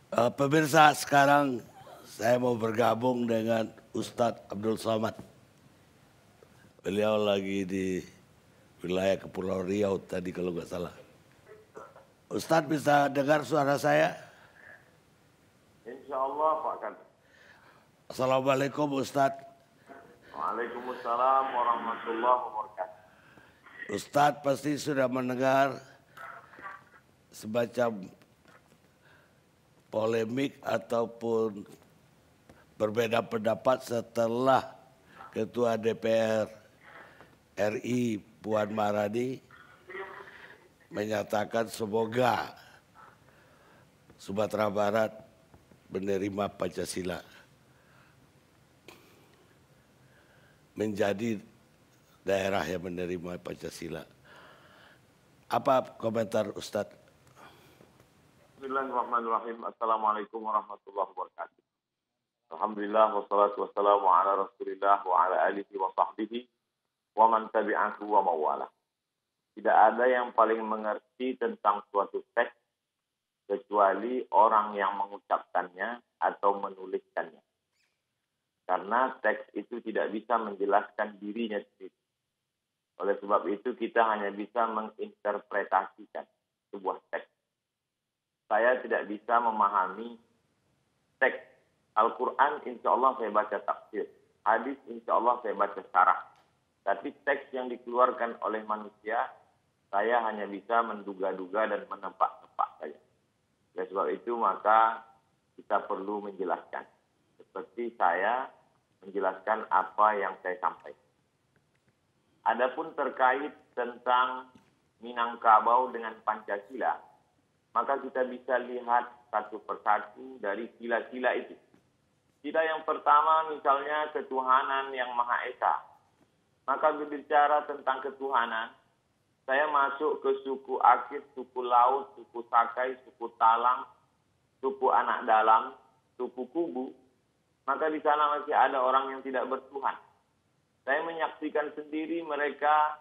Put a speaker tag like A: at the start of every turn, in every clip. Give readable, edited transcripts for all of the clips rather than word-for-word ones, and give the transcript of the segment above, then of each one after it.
A: Pemirsa, sekarang saya mau bergabung dengan Ustadz Abdul Somad. Beliau lagi di wilayah Kepulauan Riau tadi kalau nggak salah. Ustadz bisa dengar suara saya?
B: Insya Allah Pak Kadis.
A: Assalamualaikum Ustadz.
B: Waalaikumsalam warahmatullahi wabarakatuh.
A: Ustadz pasti sudah mendengar semacam polemik ataupun berbeda pendapat setelah Ketua DPR RI Puan Maharani menyatakan semoga Sumatera Barat menerima Pancasila, menjadi daerah yang menerima Pancasila. Apa komentar Ustadz?
B: Bismillahirrahmanirrahim. Assalamualaikum warahmatullahi wabarakatuh. Alhamdulillah wassalatu wassalamu ala Rasulillah wa ala alihi wa sahbihi wa man tabi'ahu wa mawala. Tidak ada yang paling mengerti tentang suatu teks kecuali orang yang mengucapkannya atau menuliskannya. Karena teks itu tidak bisa menjelaskan dirinya sendiri. Oleh sebab itu kita hanya bisa menginterpretasikan sebuah teks. Saya tidak bisa memahami teks Al-Quran, insya Allah saya baca tafsir. Hadis, insya Allah saya baca syarah. Tapi teks yang dikeluarkan oleh manusia, saya hanya bisa menduga-duga dan menebak-nebak saja. Oleh sebab itu maka kita perlu menjelaskan. Seperti saya menjelaskan apa yang saya sampaikan. Adapun terkait tentang Minangkabau dengan Pancasila, maka kita bisa lihat satu persatu dari sila-sila itu. Sila yang pertama misalnya ketuhanan yang Maha Esa. Maka berbicara tentang ketuhanan, saya masuk ke suku Akit, suku Laut, suku Sakai, suku Talang, suku Anak Dalam, suku Kubu. Maka di sana masih ada orang yang tidak bertuhan. Saya menyaksikan sendiri mereka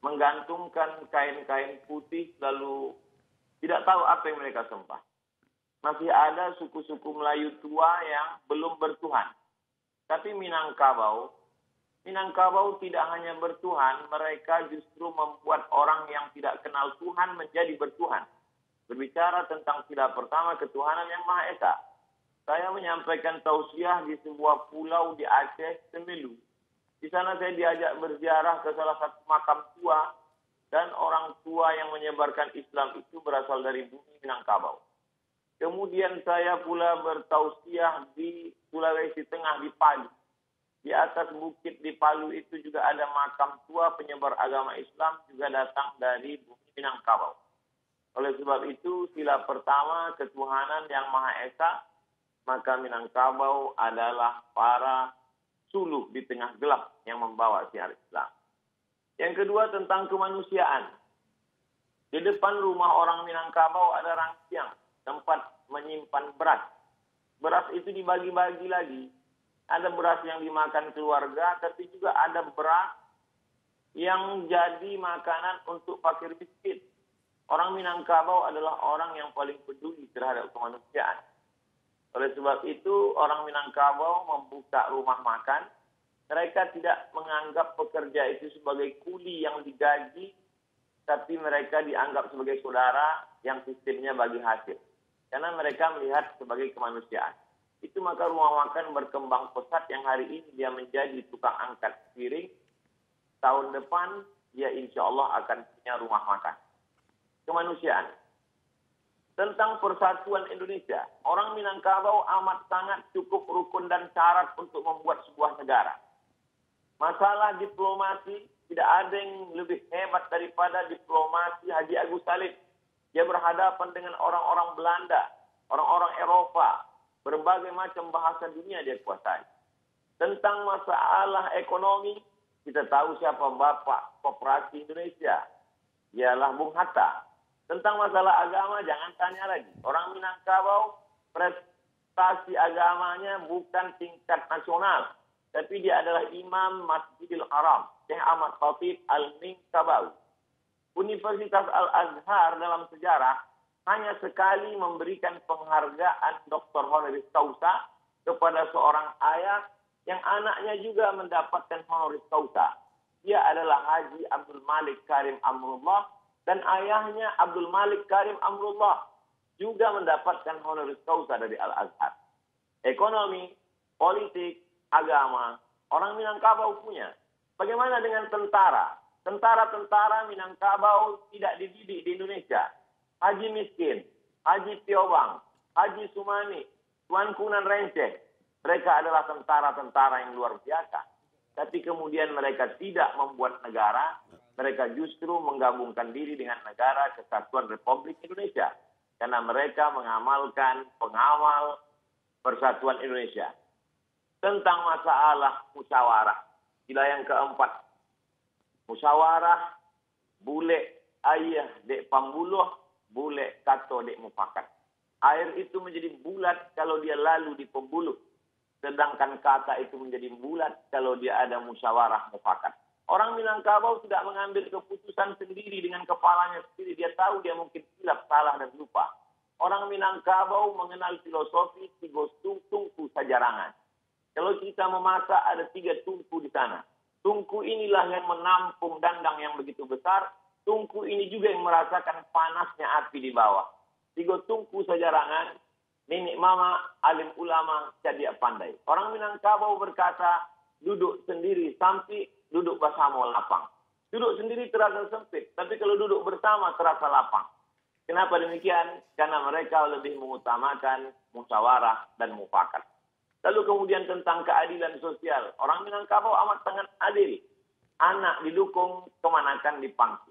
B: menggantungkan kain-kain putih lalu tidak tahu apa yang mereka sembah. Masih ada suku-suku Melayu tua yang belum bertuhan. Tapi Minangkabau tidak hanya bertuhan, mereka justru membuat orang yang tidak kenal Tuhan menjadi bertuhan. Berbicara tentang sila pertama ketuhanan yang Maha Esa. Saya menyampaikan tausiah di sebuah pulau di Aceh, Semelu. Di sana saya diajak berziarah ke salah satu makam tua. Dan orang tua yang menyebarkan Islam itu berasal dari bumi Minangkabau. Kemudian saya pula bertausiah di Sulawesi Tengah di Palu. Di atas bukit di Palu itu juga ada makam tua penyebar agama Islam juga datang dari bumi Minangkabau. Oleh sebab itu sila pertama ketuhanan yang Maha Esa, maka Minangkabau adalah para suluh di tengah gelap yang membawa siar Islam. Yang kedua tentang kemanusiaan. Di depan rumah orang Minangkabau ada rangsiang, tempat menyimpan beras. Beras itu dibagi-bagi lagi. Ada beras yang dimakan keluarga, tapi juga ada beras yang jadi makanan untuk fakir miskin. Orang Minangkabau adalah orang yang paling peduli terhadap kemanusiaan. Oleh sebab itu, orang Minangkabau membuka rumah makan. Mereka tidak menganggap pekerja itu sebagai kuli yang digaji, tapi mereka dianggap sebagai saudara yang sistemnya bagi hasil. Karena mereka melihat sebagai kemanusiaan. Itu maka rumah makan berkembang pesat yang hari ini dia menjadi tukang angkat piring. Tahun depan dia insya Allah akan punya rumah makan. Kemanusiaan. Tentang persatuan Indonesia, orang Minangkabau amat sangat cukup rukun dan syarat untuk membuat sebuah negara. Masalah diplomasi, tidak ada yang lebih hebat daripada diplomasi Haji Agus Salim. Dia berhadapan dengan orang-orang Belanda, orang-orang Eropa, berbagai macam bahasa dunia dia kuasai. Tentang masalah ekonomi, kita tahu siapa Bapak Koperasi Indonesia. Ialah Bung Hatta. Tentang masalah agama, jangan tanya lagi. Orang Minangkabau, prestasi agamanya bukan tingkat nasional. Tapi dia adalah Imam Masjidil Haram, Syekh Ahmad Khatib Al-Minangkabau. Universitas Al-Azhar dalam sejarah hanya sekali memberikan penghargaan Dr. honoris causa kepada seorang ayah yang anaknya juga mendapatkan honoris causa. Dia adalah Haji Abdul Malik Karim Amrullah dan ayahnya Abdul Malik Karim Amrullah juga mendapatkan honoris causa dari Al-Azhar. Ekonomi, politik, agama, orang Minangkabau punya. Bagaimana dengan tentara? Tentara-tentara Minangkabau tidak dididik di Indonesia. Haji Miskin, Haji Piobang, Haji Sumani, Tuan Kunan Renceh. Mereka adalah tentara-tentara yang luar biasa. Tapi kemudian mereka tidak membuat negara. Mereka justru menggabungkan diri dengan negara Kesatuan Republik Indonesia. Karena mereka mengamalkan pengawal Persatuan Indonesia. Tentang masalah musyawarah. Sila yang keempat. Musyawarah, bule ayah dek pambuluh, bule kato dek mufakat. Air itu menjadi bulat kalau dia lalu di pembuluh. Sedangkan kata itu menjadi bulat kalau dia ada musyawarah mufakat. Orang Minangkabau tidak mengambil keputusan sendiri dengan kepalanya sendiri. Dia tahu dia mungkin silap, salah, dan lupa. Orang Minangkabau mengenal filosofi tiga tungku sajarangan. Kalau kita memasak ada 3 tungku di sana. Tungku inilah yang menampung dandang yang begitu besar. Tungku ini juga yang merasakan panasnya api di bawah. 3 tungku sajarangan, nenek mama, alim ulama, cadia pandai. Orang Minangkabau berkata, duduk sendiri sampai duduk bersama lapang. Duduk sendiri terasa sempit, tapi kalau duduk bersama terasa lapang. Kenapa demikian? Karena mereka lebih mengutamakan musyawarah dan mufakat. Lalu kemudian tentang keadilan sosial. Orang Minangkabau amat sangat adil. Anak didukung, kemanakan dipangku.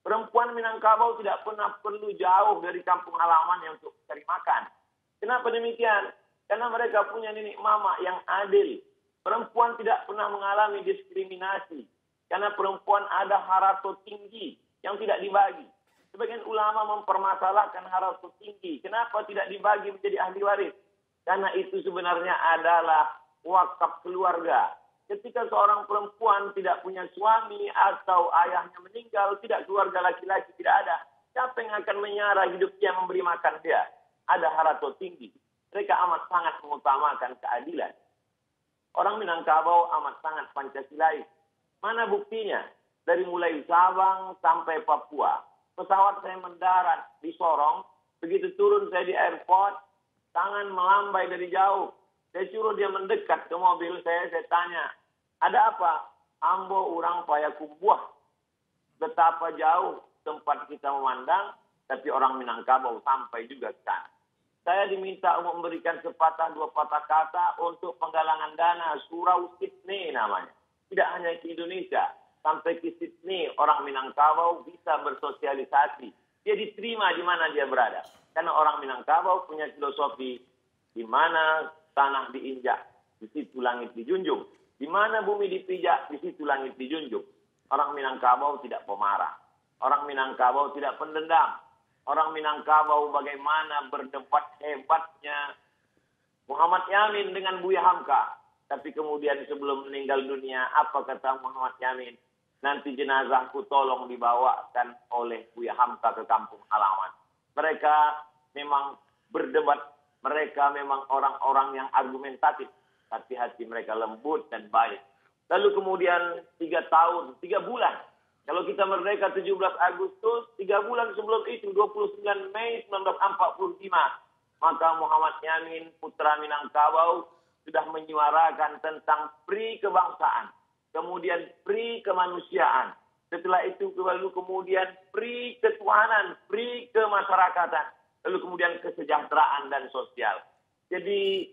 B: Perempuan Minangkabau tidak pernah perlu jauh dari kampung halamannya untuk cari makan. Kenapa demikian? Karena mereka punya nenek mama yang adil. Perempuan tidak pernah mengalami diskriminasi. Karena perempuan ada harato tinggi yang tidak dibagi. Sebagian ulama mempermasalahkan harato tinggi. Kenapa tidak dibagi menjadi ahli waris? Karena itu sebenarnya adalah wakaf keluarga. Ketika seorang perempuan tidak punya suami atau ayahnya meninggal, tidak keluarga laki-laki tidak ada. Siapa yang akan menyara hidup dia memberi makan dia? Ada harato tinggi. Mereka amat sangat mengutamakan keadilan. Orang Minangkabau amat sangat Pancasilais. Mana buktinya? Dari mulai Sabang sampai Papua. Pesawat saya mendarat di Sorong. Begitu turun saya di airport, tangan melambai dari jauh. Saya suruh dia mendekat ke mobil saya tanya, ada apa? Ambo urang Payakumbuh. Betapa jauh tempat kita memandang, tapi orang Minangkabau sampai juga ke sana. Saya diminta untuk memberikan sepatah 2 patah kata untuk penggalangan dana Surau Sydney namanya. Tidak hanya ke Indonesia, sampai ke Sydney orang Minangkabau bisa bersosialisasi. Dia diterima di mana dia berada. Karena orang Minangkabau punya filosofi di mana tanah diinjak, di situ langit dijunjung. Di mana bumi dipijak, di situ langit dijunjung. Orang Minangkabau tidak pemarah. Orang Minangkabau tidak pendendam. Orang Minangkabau bagaimana berdebat hebatnya Muhammad Yamin dengan Buya Hamka. Tapi kemudian sebelum meninggal dunia, apa kata Muhammad Yamin? Nanti jenazahku tolong dibawakan oleh Buya Hamka ke kampung halaman. Mereka memang berdebat. Mereka memang orang-orang yang argumentatif. Tapi hati mereka lembut dan baik. Lalu kemudian 3 tahun, 3 bulan. Kalau kita merdeka 17 Agustus, 3 bulan sebelum itu, 29 Mei 1945. Maka Muhammad Yamin, putra Minangkabau, sudah menyuarakan tentang pri kebangsaan. Kemudian pri kemanusiaan. Setelah itu lalu kemudian pri ketuhanan, pri kemasyarakatan. Lalu kemudian kesejahteraan dan sosial. Jadi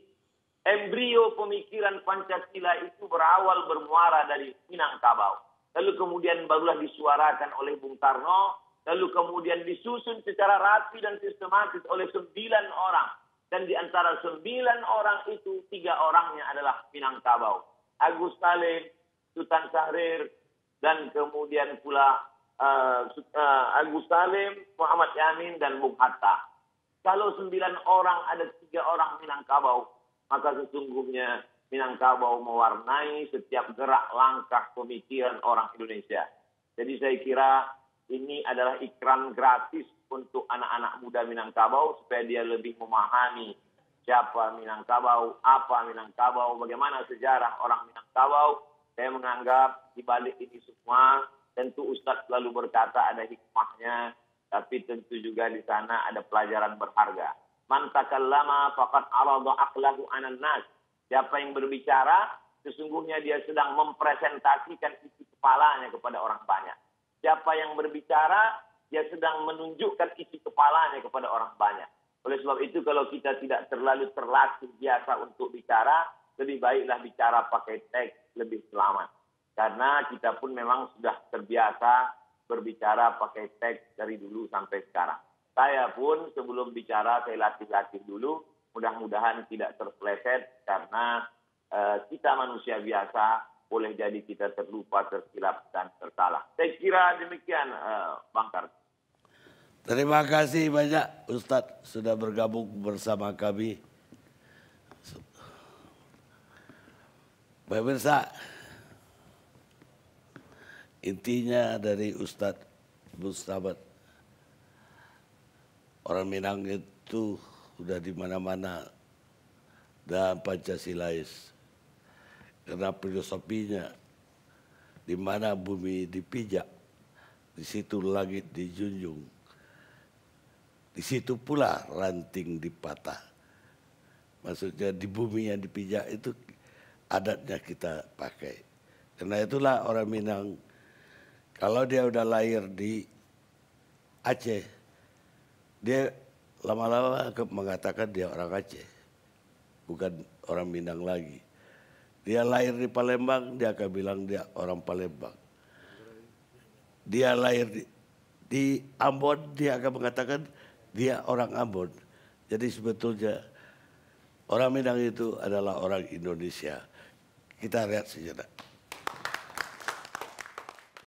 B: embrio pemikiran Pancasila itu berawal bermuara dari Minangkabau. Lalu kemudian barulah disuarakan oleh Bung Karno. Lalu kemudian disusun secara rapi dan sistematis oleh 9 orang. Dan di antara 9 orang itu 3 orangnya adalah Minangkabau. Agus Salim, Sultan Syahrir, dan kemudian pula Agus Salim, Muhammad Yamin, dan Bung Hatta. Kalau 9 orang ada 3 orang Minangkabau, maka sesungguhnya Minangkabau mewarnai setiap gerak langkah pemikiran orang Indonesia. Jadi saya kira ini adalah ikram gratis untuk anak-anak muda Minangkabau supaya dia lebih memahami siapa Minangkabau, apa Minangkabau, bagaimana sejarah orang Minangkabau. Saya menganggap di balik ini semua tentu Ustadz selalu berkata ada hikmahnya, tapi tentu juga di sana ada pelajaran berharga. Man takallama faqad arada aqlahu 'alan nas. Siapa yang berbicara, sesungguhnya dia sedang mempresentasikan isi kepalanya kepada orang banyak. Siapa yang berbicara, dia sedang menunjukkan isi kepalanya kepada orang banyak. Oleh sebab itu kalau kita tidak terlalu terlatih biasa untuk bicara, lebih baiklah bicara pakai teks, lebih selamat. Karena kita pun memang sudah terbiasa berbicara pakai teks dari dulu sampai sekarang. Saya pun sebelum bicara saya latih-latih dulu, mudah-mudahan tidak terpleset karena kita manusia biasa, boleh jadi kita terlupa, tersilap, dan tersalah. Saya kira demikian, Bang Karti.
A: Terima kasih banyak Ustadz sudah bergabung bersama kami. Baik pemirsa, intinya dari Ustadz Bustaman, orang Minang itu sudah di mana-mana dan Pancasilais. Karena filosofinya, di mana bumi dipijak, di situ langit dijunjung, di situ pula ranting dipatah. Maksudnya di bumi yang dipijak itu adatnya kita pakai. Karena itulah orang Minang, kalau dia udah lahir di Aceh, dia lama-lama mengatakan dia orang Aceh, bukan orang Minang lagi. Dia lahir di Palembang, dia akan bilang dia orang Palembang. Dia lahir di Ambon, dia akan mengatakan dia orang Ambon. Jadi sebetulnya orang Minang itu adalah orang Indonesia. Kita lihat sejenak.